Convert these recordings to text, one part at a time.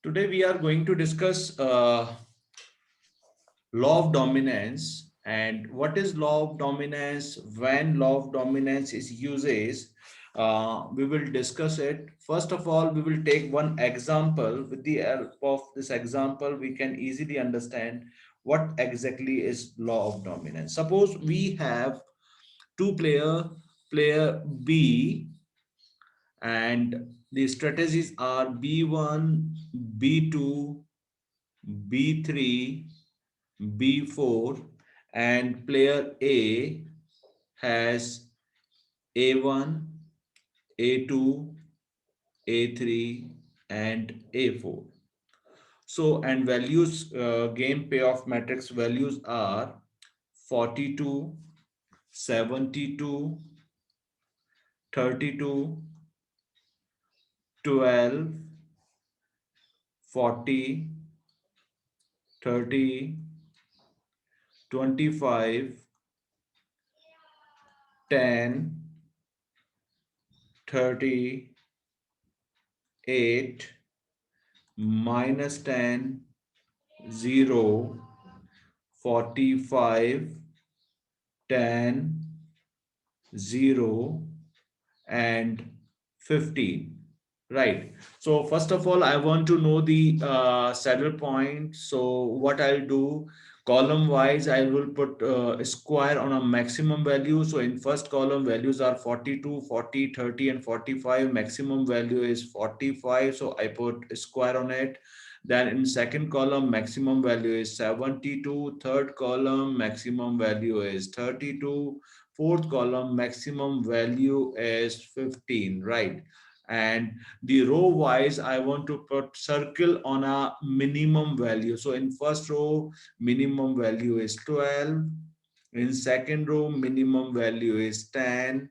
Today we are going to discuss law of dominance and what is law of dominance, when law of dominance is uses. We will discuss it. First of all, we will take one example. With the help of this example, we can easily understand what exactly is law of dominance. Suppose we have player B, and the strategies are B1, B2, B3, B4, and player A has A1, A2, A3, and A4. So, and values, game payoff matrix values are 42, 72, 32, 12, 40, 30, 25, 10, 30, 8, -10, 0, 45, 10, 0, and 15. Right. So first of all, I want to know the saddle point. So what I'll do, column wise, I will put a square on a maximum value. So in first column, values are 42, 40, 30, and 45. Maximum value is 45. So I put a square on it. Then in second column, maximum value is 72. Third column, maximum value is 32. Fourth column, maximum value is 15, right? And the row wise, I want to put circle on a minimum value. So in first row, minimum value is 12. In second row, minimum value is 10.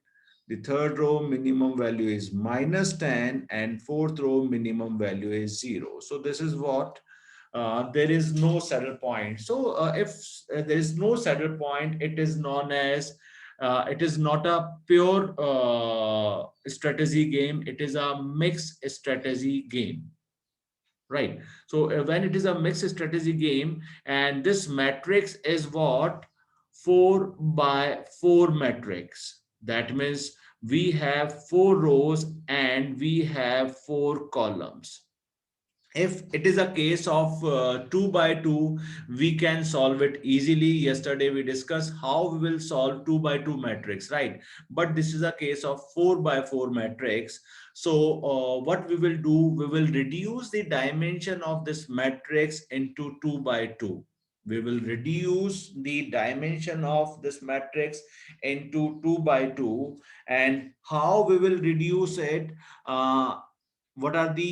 The third row, minimum value is -10. And fourth row, minimum value is 0. So this is what there is no saddle point. So if there is no saddle point, it is known as it is not a pure strategy game. It is a mixed strategy game, right? So when it is a mixed strategy game, and this matrix is what 4 by 4 matrix. That means we have 4 rows and we have 4 columns. If it is a case of 2 by 2, we can solve it easily. Yesterday we discussed how we will solve 2 by 2 matrix, right? But this is a case of 4 by 4 matrix. So what we will do, we will reduce the dimension of this matrix into 2 by 2. We will reduce the dimension of this matrix into 2 by 2. And how we will reduce it, what are the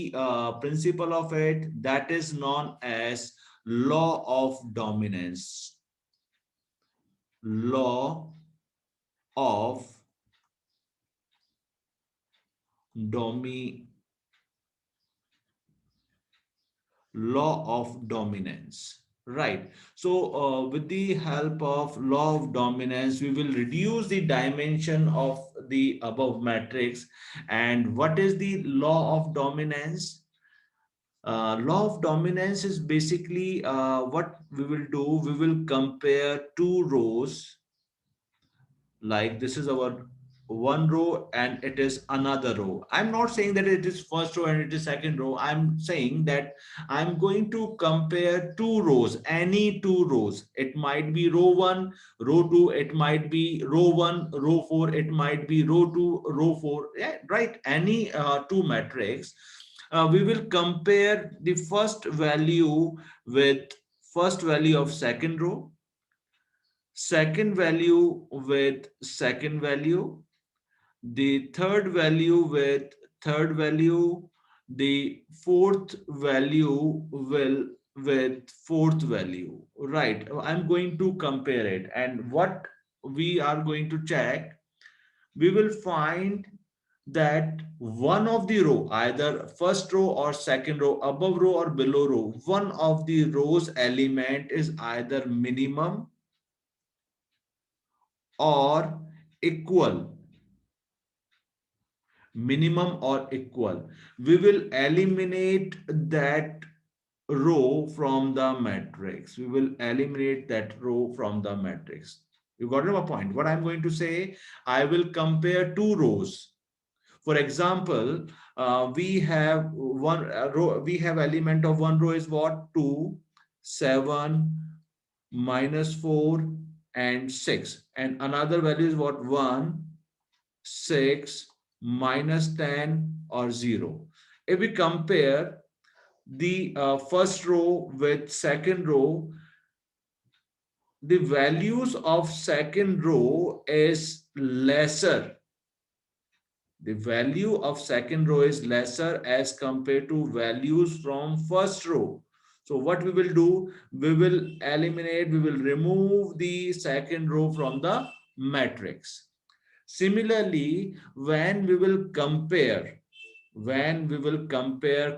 principle of it? That is known as law of dominance. Law of domi law of dominance, right? So with the help of law of dominance, we will reduce the dimension of the above matrix. And what is the law of dominance? Law of dominance is basically what we will do. We will compare two rows, like this is our one row and it is another row. I'm not saying that it is first row and it is second row. I'm saying that I'm going to compare two rows, any two rows. It might be row 1, row 2, it might be row 1, row 4, it might be row 2, row 4. Yeah, right, any two matrix. We will compare the first value with first value of second row, second value with second value, the third value with third value, the fourth value will with fourth value, right? I'm going to compare it, and what we are going to check, we will find that one of the row, either first row or second row, above row or below row, one of the rows element is either minimum or equal, minimum or equal. We will eliminate that row from the matrix. We will eliminate that row from the matrix. You got my point. What I'm going to say, I will compare two rows. For example, we have one row, we have element of one row is what? 2, 7, -4, and 6. And another value is what? 1, 6, -10, or 0. If we compare the first row with second row, the values of second row is lesser. The value of second row is lesser as compared to values from first row. So what we will do, we will eliminate, we will remove the second row from the matrix. Similarly, when we will compare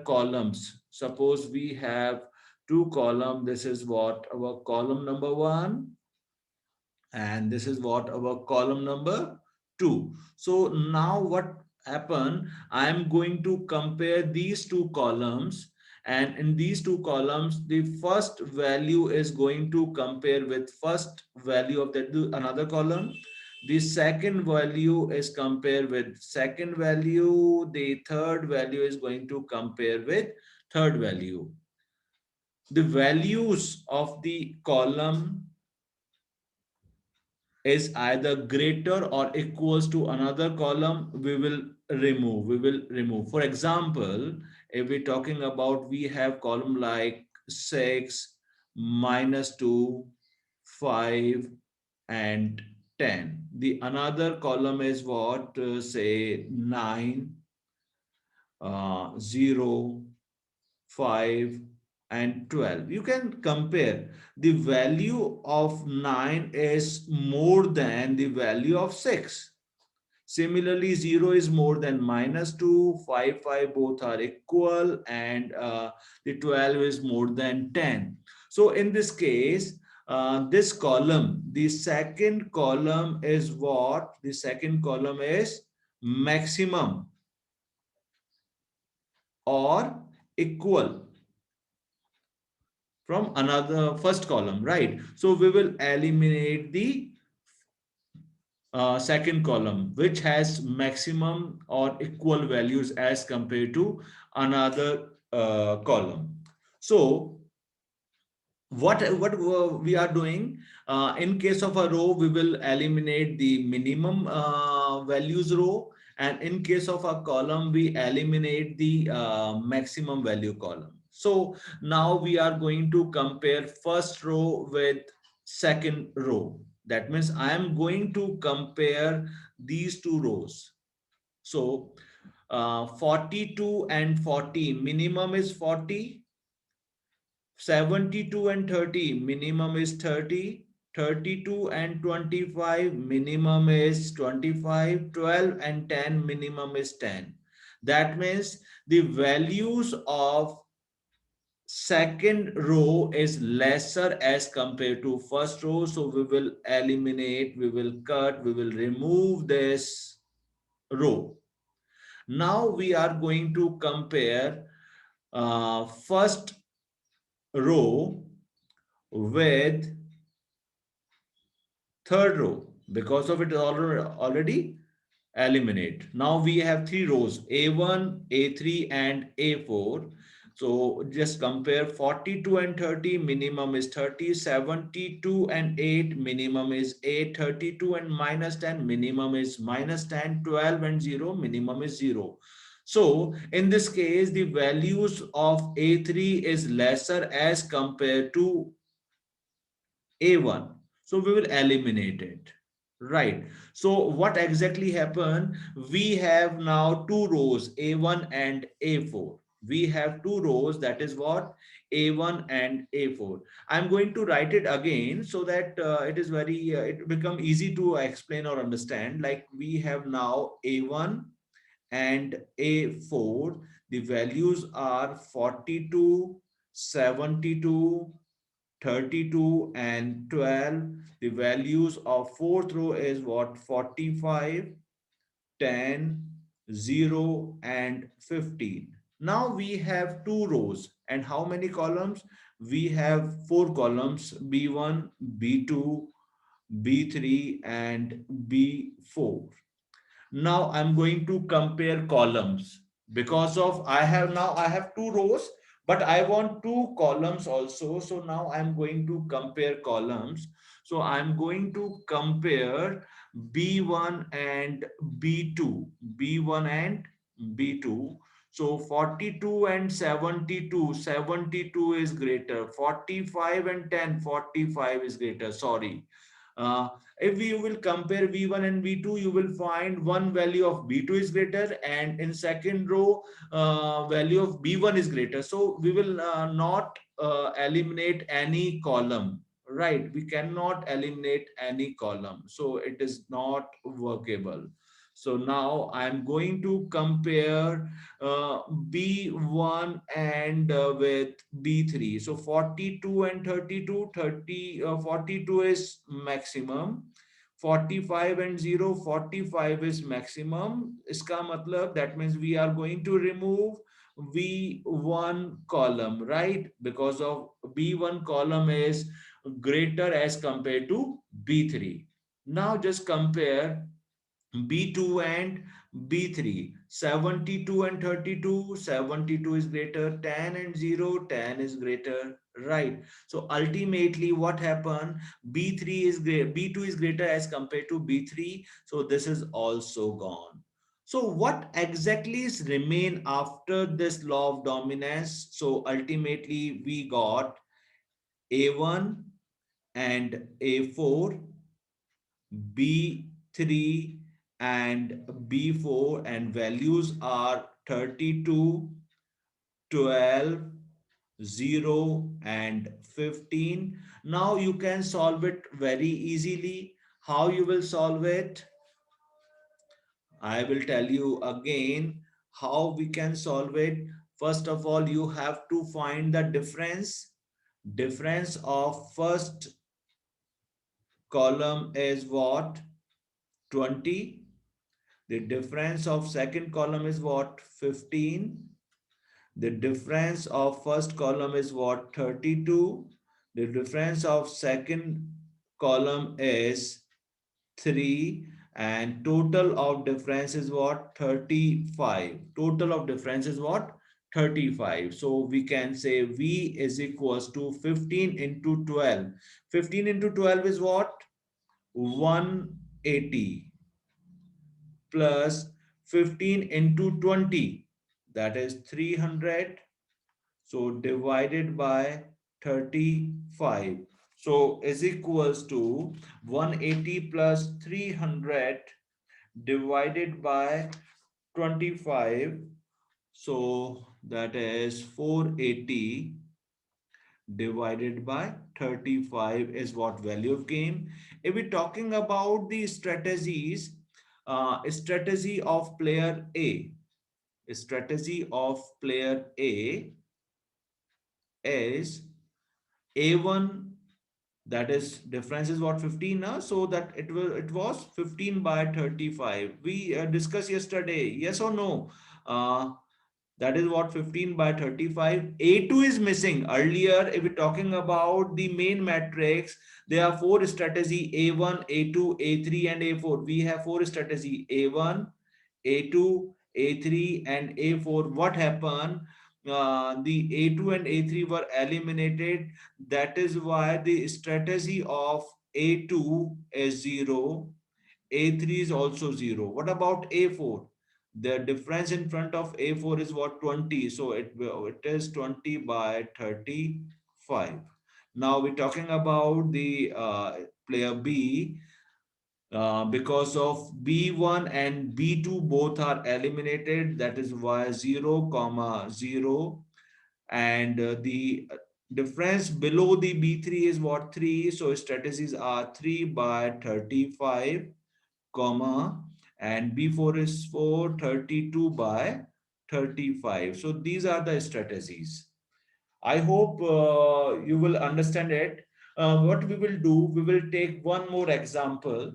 columns, suppose we have two columns. This is what our column number 1, and this is what our column number 2. So now what happened, I am going to compare these two columns, and in these two columns the first value is going to compare with first value of that another column. The second value is compare with second value. The third value is going to compare with third value. The values of the column is either greater or equals to another column, we will remove. For example, if we're talking about, we have column like 6, -2, 5, and 10. The another column is what? Say 9, 0, 5, and 12. You can compare. The value of 9 is more than the value of 6. Similarly, 0 is more than -2, 5, both are equal, and the 12 is more than 10. So in this case, this column, the second column is what? The second column is maximum or equal from another first column, right? So we will eliminate the second column, which has maximum or equal values as compared to another column. So what we are doing, in case of a row, we will eliminate the minimum values row, and in case of a column, we eliminate the maximum value column. So now we are going to compare first row with second row. That means I am going to compare these two rows. So 42 and 40, minimum is 40. 72 and 30, minimum is 30. 32 and 25, minimum is 25. 12 and 10, minimum is 10. That means the values of second row is lesser as compared to first row. So we will eliminate, we will cut, we will remove this row. Now we are going to compare first row with third row. Because of it already eliminate. Now we have three rows, A1, A3, and A4. So just compare 42 and 30, minimum is 30. 72 and 8, minimum is 8. 32 and -10, minimum is -10. 12 and 0, minimum is 0. So in this case, the values of A3 is lesser as compared to A1. So we will eliminate it. Right. So what exactly happened? We have now two rows, A1 and A4. We have two rows, that is what? A1 and A4. I'm going to write it again so that it is very, it become easy to explain or understand. Like we have now A1 and A4. The values are 42, 72, 32, and 12. The values of fourth row is what? 45, 10, 0, and 15. Now we have two rows and how many columns? We have four columns, B1, B2, B3 and B4. Now I'm going to compare columns because of I have two rows, but I want two columns also. So now I'm going to compare columns. So I'm going to compare B1 and B2, B1 and B2. So 42 and 72, 72 is greater. 45 and 10, 45 is greater. Sorry. Uh, if you will compare V1 and V2, you will find one value of B2 is greater and in second row, value of B1 is greater. So we will not eliminate any column, right? We cannot eliminate any column. So it is not workable. So now I'm going to compare B1 and with B3. So 42 and 32, 42 is maximum. 45 and 0, 45 is maximum. Iska matlab, that means we are going to remove V1 column, right? Because of B1 column is greater as compared to B3. Now just compare B2 and B3, 72 and 32, 72 is greater, 10 and 0, 10 is greater, right? So ultimately what happened, B3 is great, B2 is greater as compared to B3, so this is also gone. So what exactly is remain after this law of dominance? So ultimately we got A1 and A4, B3 and B4 and values are 32, 12, 0 and 15. Now you can solve it very easily. How you will solve it? I will tell you again how we can solve it. First of all, you have to find the difference. Difference of first column is what? 20. The difference of second column is what? 15. The difference of first column is what? 32. The difference of second column is 3. And total of difference is what? 35. Total of difference is what? 35. So we can say V is equals to 15 into 12. 15 into 12 is what? 180 plus 15 into 20, that is 300. So divided by 35. So is equals to 180 plus 300 divided by 25. So that is 480 divided by 35 is what value of game. If we're talking about the strategies, strategy of player A, strategy of player A is A1, that is difference is what? 15 now, so that it was 15 by 35. We discussed yesterday, yes or no? uh, that is what? 15 by 35. A2 is missing. Earlier, if we're talking about the main matrix, there are four strategy: A1, A2, A3, and A4. We have four strategy: A1, A2, A3, and A4. What happened? The A2 and A3 were eliminated. That is why the strategy of A2 is 0. A3 is also 0. What about A4? The difference in front of A4 is what? 20. So it is 20 by 35. Now we're talking about the player B. Because of B1 and B2 both are eliminated. That is why 0 comma 0. And the difference below the B3 is what? 3. So strategies are 3 by 35 comma, and B4 is 432 by 35. So these are the strategies. I hope you will understand it. What we will do, we will take one more example.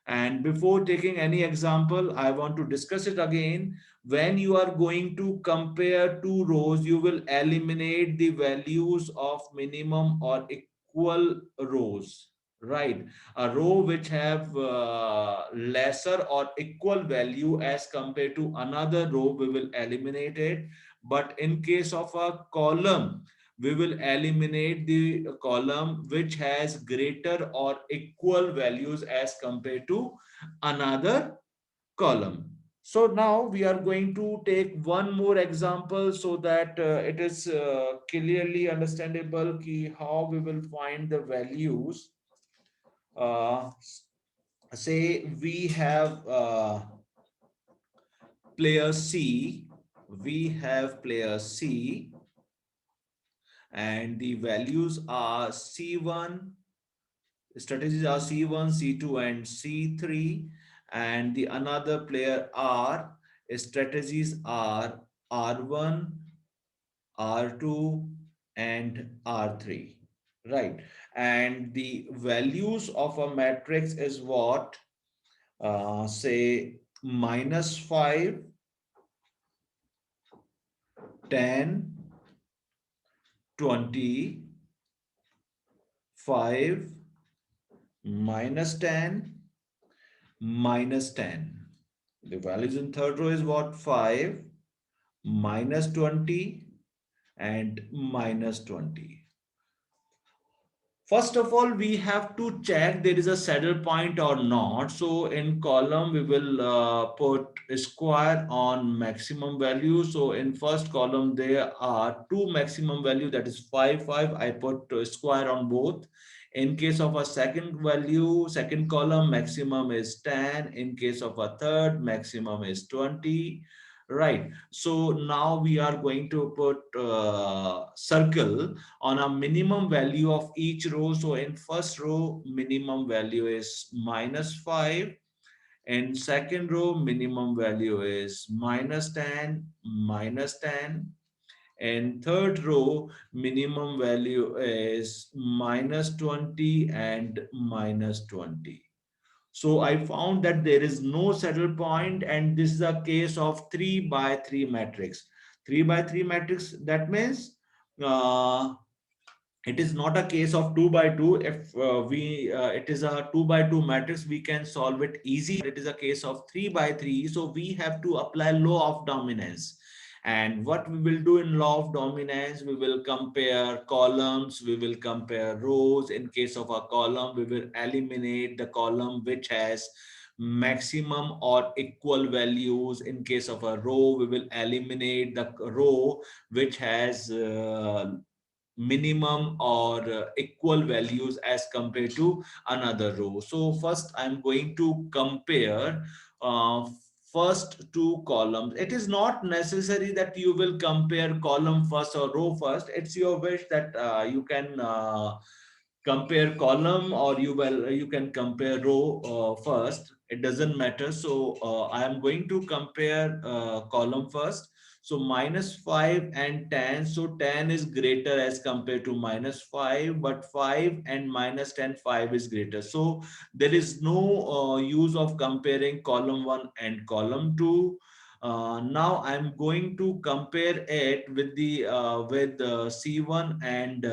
And before taking any example, I want to discuss it again. When you are going to compare two rows, you will eliminate the values of minimum or equal rows, right? A row which have lesser or equal value as compared to another row, we will eliminate it. But in case of a column, we will eliminate the column which has greater or equal values as compared to another column. So now we are going to take one more example so that it is clearly understandable ki how we will find the values. Uh, Say we have player C, we have player C, and the values are C1, strategies are C1, C2, and C3, and the another player R, strategies are R1, R2, and R3, right? And the values of a matrix is what? Say -5, 10, 20, 5, -10, -10. The values in third row is what? 5, -20, and -20. First of all, we have to check there is a saddle point or not. So in column, we will put a square on maximum value. So in first column, there are two maximum value, that is 5, 5. I put a square on both. In case of a second value, second column, maximum is 10. In case of a third, maximum is 20. Right. So now we are going to put circle on a minimum value of each row. So in first row, minimum value is -5. In second row, minimum value is -10, -10. In third row, minimum value is -20 and -20. So I found that there is no saddle point, and this is a case of 3 by 3 matrix. 3 by 3 matrix, that means uh, it is not a case of 2 by 2. If we it is a 2 by 2 matrix, we can solve it easy. It is a case of 3 by 3, so we have to apply law of dominance. And what we will do in law of dominance, we will compare columns, we will compare rows. In case of a column, we will eliminate the column which has maximum or equal values. In case of a row, we will eliminate the row which has minimum or equal values as compared to another row. So first I'm going to compare first two columns. It is not necessary that you will compare column first or row first. It's your wish that you can compare column, or you can compare row first. It doesn't matter. So I am going to compare column first. So -5 and 10. So 10 is greater as compared to -5, but 5 and -10, 5 is greater. So there is no use of comparing column 1 and column 2. Now I'm going to compare it with the with C1 and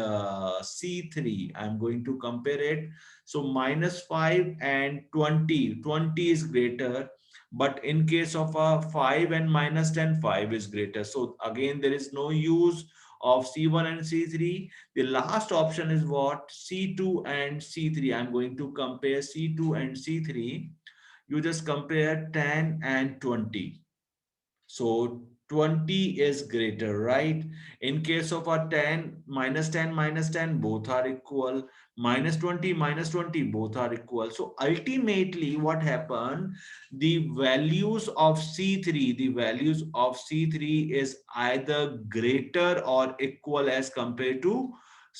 C3. I'm going to compare it. So -5 and 20. 20 is greater, but in case of a 5 and -10, 5 is greater. So again, there is no use of C1 and C3. The last option is what? C2 and C3. I'm going to compare C2 and C3. You just compare 10 and 20. So 20 is greater, right? In case of a 10, -10, -10, both are equal. -20, -20, both are equal. So ultimately what happened, the values of C3, the values of C3 is either greater or equal as compared to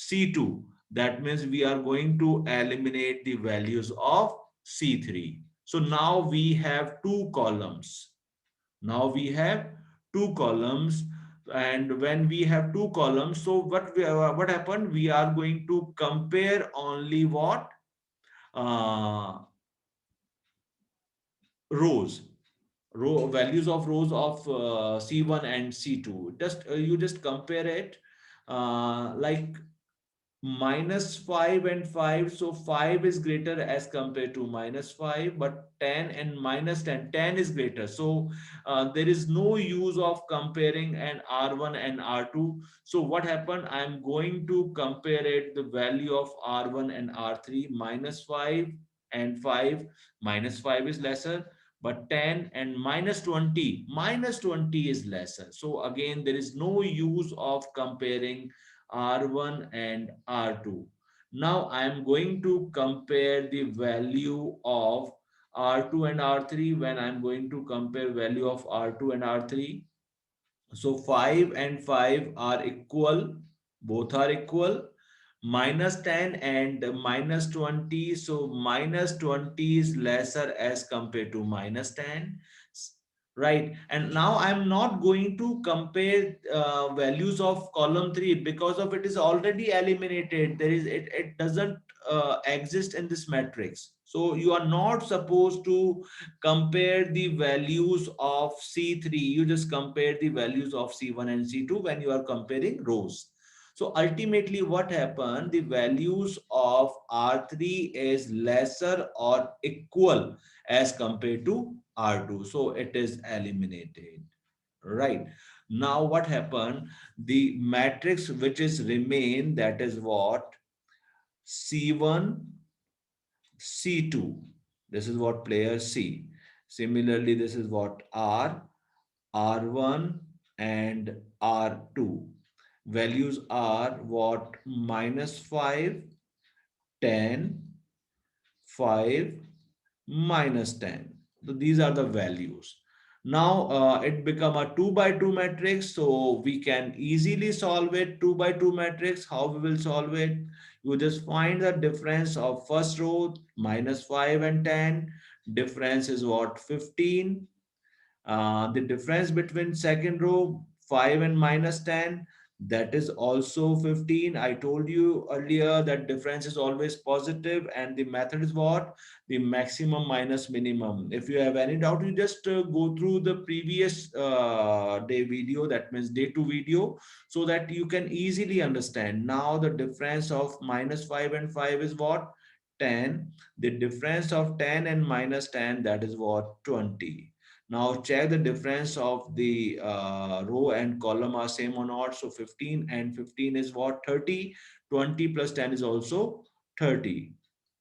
C2. That means we are going to eliminate the values of C3. So now we have two columns. Now we have two columns, and when we have two columns, so what happened, we are going to compare only what? uh, rows, row values of rows of C1 and C2. Just you just compare it, like minus 5 and 5. So 5 is greater as compared to minus 5, but 10 and minus 10, 10 is greater. So there is no use of comparing an R1 and R2. So what happened? I'm going to compare it, the value of R1 and R3. Minus 5 and 5, minus 5 is lesser, but 10 and minus 20 is lesser. So again, there is no use of comparing R1 and R2. Now I am going to compare the value of R2 and R3. When I'm going to compare value of R2 and R3, so 5 and 5 are equal, both are equal. Minus 10 and minus 20, so minus 20 is lesser as compared to minus 10, right? And now I'm not going to compare values of column 3 because of it is already eliminated. There is it doesn't exist in this matrix. So you are not supposed to compare the values of C3. You just compare the values of C1 and C2 when you are comparing rows. So ultimately what happened, the values of R3 is lesser or equal as compared to R2. So it is eliminated, right? Now what happened, the matrix which is remain, that is what, C1, C2. This is what player C. Similarly, this is what R1 and R2. Values are what, minus 5, 10, 5, minus 10. So these are the values. Now it become a 2 by 2 matrix. So we can easily solve it. 2 by 2 matrix. How we will solve it? You just find the difference of first row, minus 5 and 10. Difference is what, 15. The difference between second row, 5 and minus 10, that is also 15. I told you earlier that difference is always positive, and the method is what? The maximum minus minimum. If you have any doubt, you just go through the previous day video, that means day 2 video, so that you can easily understand. Now the difference of minus 5 and 5 is what? 10. The difference of 10 and minus 10, that is what? 20. Now check the difference of the row and column are same or not. So 15 and 15 is what? 30. 20 plus 10 is also 30.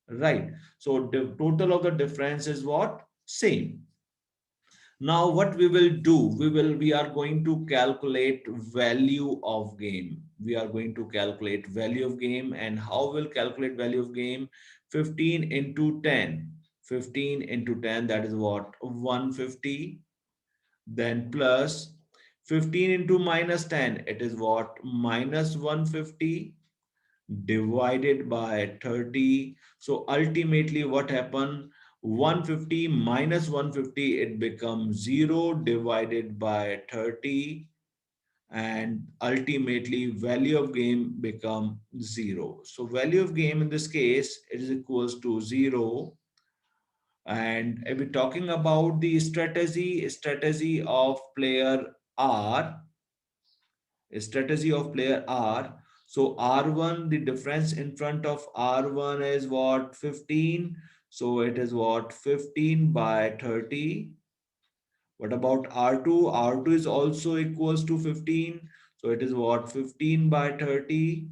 Right. So the total of the difference is what? Same. Now what we will do, we are going to calculate value of game. We are going to calculate value of game. And how we'll calculate value of game? 15 into 10. 15 into 10, that is what? 150. Then plus 15 into minus 10, it is what? Minus 150 divided by 30. So ultimately what happened? 150 minus 150, it becomes 0 divided by 30, and ultimately value of game become 0. So value of game in this case, it is equals to 0. And if we're talking about the strategy of player R, strategy of player R. So R1, the difference in front of R1 is what? 15. So it is what? 15 by 30. What about R2? R2 is also equals to 15. So it is what? 15 by 30,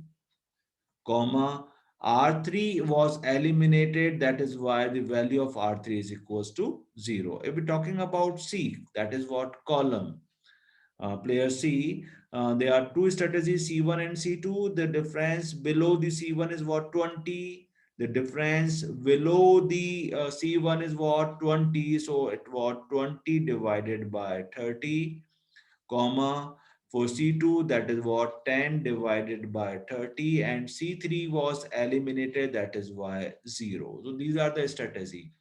comma. R3 was eliminated. That is why the value of R3 is equals to 0. If we're talking about C, that is what? Column. Player C, there are two strategies, C1 and C2. The difference below the C1 is what? 20. The difference below the C1 is what? 20. So it was 20 divided by 30, comma. For C2, that is what? 10 divided by 30, and C3 was eliminated. That is why 0. So these are the strategy.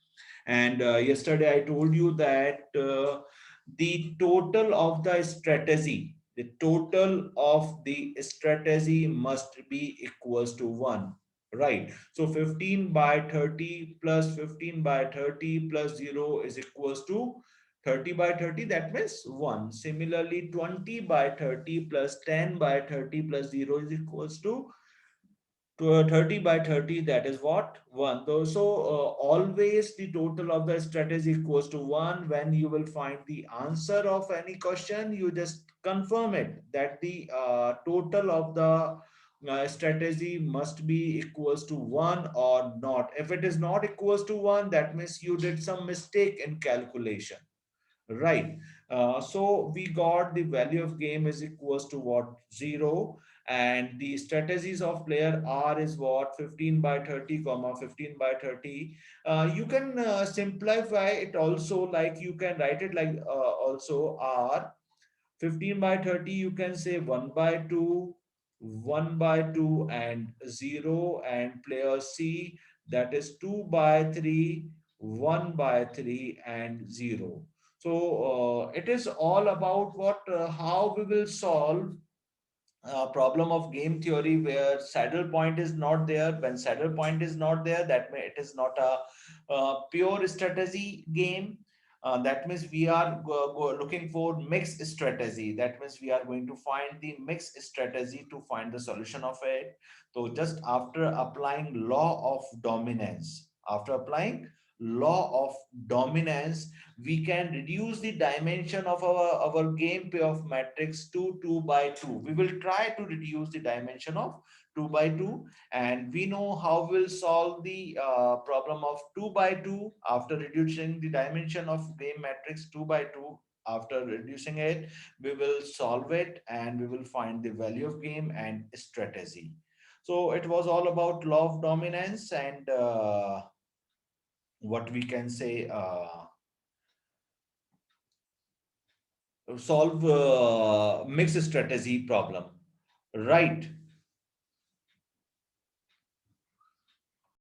And yesterday I told you that the total of the strategy, the total of the strategy must be equals to 1. Right. So 15 by 30 plus 15 by 30 plus 0 is equals to 30 by 30. That means 1. Similarly, 20 by 30 plus 10 by 30 plus 0 is equals to 30 by 30. That is what? 1. So always the total of the strategy equals to 1. When you will find the answer of any question, you just confirm it that the total of the strategy must be equals to 1 or not. If it is not equals to 1, that means you did some mistake in calculation. Right. So we got the value of game is equals to what? 0. And the strategies of player R is what? 15 by 30, comma 15 by 30. You can simplify it also, like you can write it like also R 15 by 30, you can say 1 by 2, 1 by 2 and 0, and player C, that is 2 by 3, 1 by 3 and 0. So it is all about what how we will solve problem of game theory where saddle point is not there. When saddle point is not there, that means it is not a pure strategy game. That means we are looking for mixed strategy. That means we are going to find the mixed strategy to find the solution of it. So just after applying law of dominance, after applying law of dominance, we can reduce the dimension of our game payoff matrix to 2 by 2. We will try to reduce the dimension of 2 by 2, and we know how we'll solve the problem of 2 by 2 after reducing the dimension of game matrix 2 by 2. After reducing it, we will solve it and we will find the value of game and strategy. So it was all about law of dominance and what we can say solve mixed strategy problem, right?